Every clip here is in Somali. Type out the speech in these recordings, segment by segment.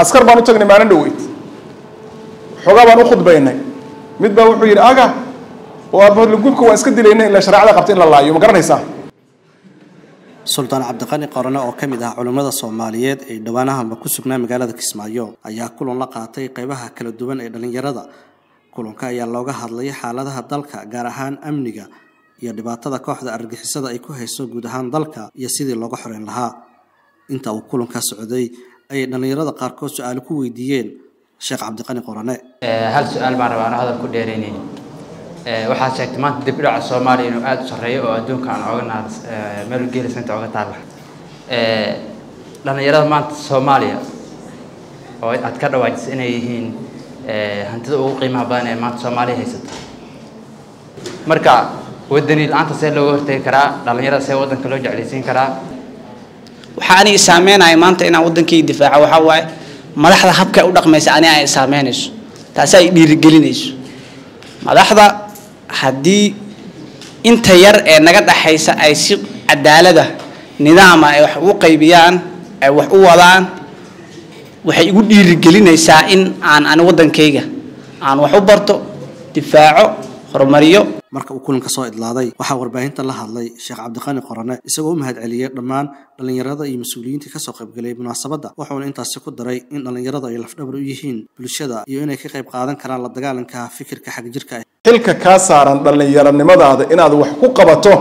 askar baan u tagnay maalin dhaweyd xogaa baan u khudbaynay mid baa wuxuu yidhi aga waa gubka waan iska dilaynay ilaa shareecada qabta in la laayo ma garanaysaa Sultan Cabdiqani Qorane oo kamid ah culimada Soomaaliyeed ee dhawaanaha ku sugnaa magaalada Kismaayo ayaa kulan la qaatay qaybaha kala duwan ee dhalinyarada kulanka ayaa looga hadlay xaaladaha dalka gaar ahaan amniga iyo dhibaatada kooxda argagixisada ay ku hayso guud ahaan dalka iyo sidii looga xoreyn lahaa inta uu kulanka socday ay dhalinyarada qaar kood su'aalo ku weydiiyeen Sheekh Cabdiqani Qorane hal su'aal baan rabaa hadal ku dheereynay waxaa sheegtay maanta dib u dhaca Soomaaliya inuu aad u sareeyo oo adduunka aan ooganahay meel geelisanta oga taal dhalinyarada maanta Soomaaliya oo aad ka dhawaajis inay yihiin hantida ugu qiimaha badan ee maanta Soomaaliya haysato marka wadani la'aanta see looga hortagi karaa dhalinyarada see wadanka loo jeclaysiin karaa waxa ani saameynay maanta inaan wadankii difaaco waxa waaye madaxda habka u dhaqmaysa ani ay saameynayso taas ay dhiirigelinayso madaxda haddii inta yar ee naga dhaxaysa ay si cadaalad ah nidaam ay wax u qaybiyaan ay wax u wadaan waxay igu dhiirigelinaysaa in aan wadankayga aan wax u barto difaaco horumariyo marka uu kulanka soo idlaaday waxa warbaahinta la hadlay Sheekh Cabdiqani Qorane isagoo u mahad celiyay dhammaan dhalinyarada iyo mas'uuliyiinta ka soo qayb galay munaasabada wuxuuna intaas ku daray in dhalinyarada ay lafdhabar u yihiin bulshada iyo inay ka qayb qaadan karaan la dagaalanka fikirka xag jirka xilka ka saaran dhalinyaranimadaada inaad wax ku qabato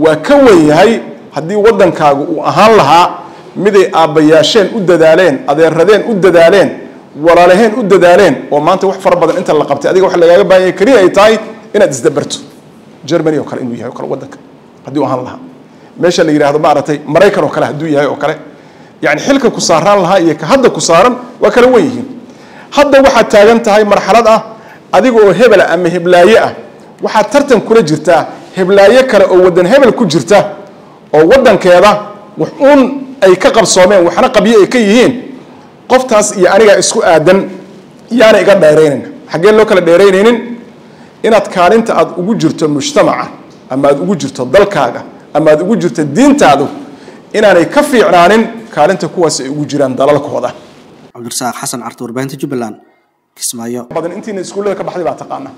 waa ka weyn yahay haddii wadankaagu uu ahaan lahaa mid ay aabayaasheen u dadaaleen adeeradeen u dadaaleen walaalaheen u dadaaleen oo maanta wax far badan inta la qabtay adiga wax lagaaga baahan yahay kaliya ay tahay inaad isdabarto Germany oo kale inuu yahay oo kale wadanka hadii uu ahaan lahaa meesha la yiraahdo maartay Mareykan oo kale haduu yahay oo kale yaani xilka ku saaran lahaa iyo ka hadda ku saaran waa kala weyn yihiin hadda waxa taagan tahay marxalad ah adiga oo hebel ama heblaaye ah waxa tartan kula jirta heblaaye kale oo wadan hebel ku jirta oo wadankeeda wax uun ay ka qabsoomeen waxna qabiye ay ka yihiin qoftaas iyo aniga isku aadan yaana iga dheereeyeen xagee loo kala dheereeyeen inaad kaalinta aad ugu jirto mujtamaca ama aad ugu jirto dalkaaga ama aad ugu jirto diintaadu inaanay ka fiicnaanin kaalinta kuwaas ay ugu jiraan dalalkooda Cabdirasaaq Xasan Artur Baanta Jubbaland Kismaayo badan intiina iskuulada ka baxday baa taqaana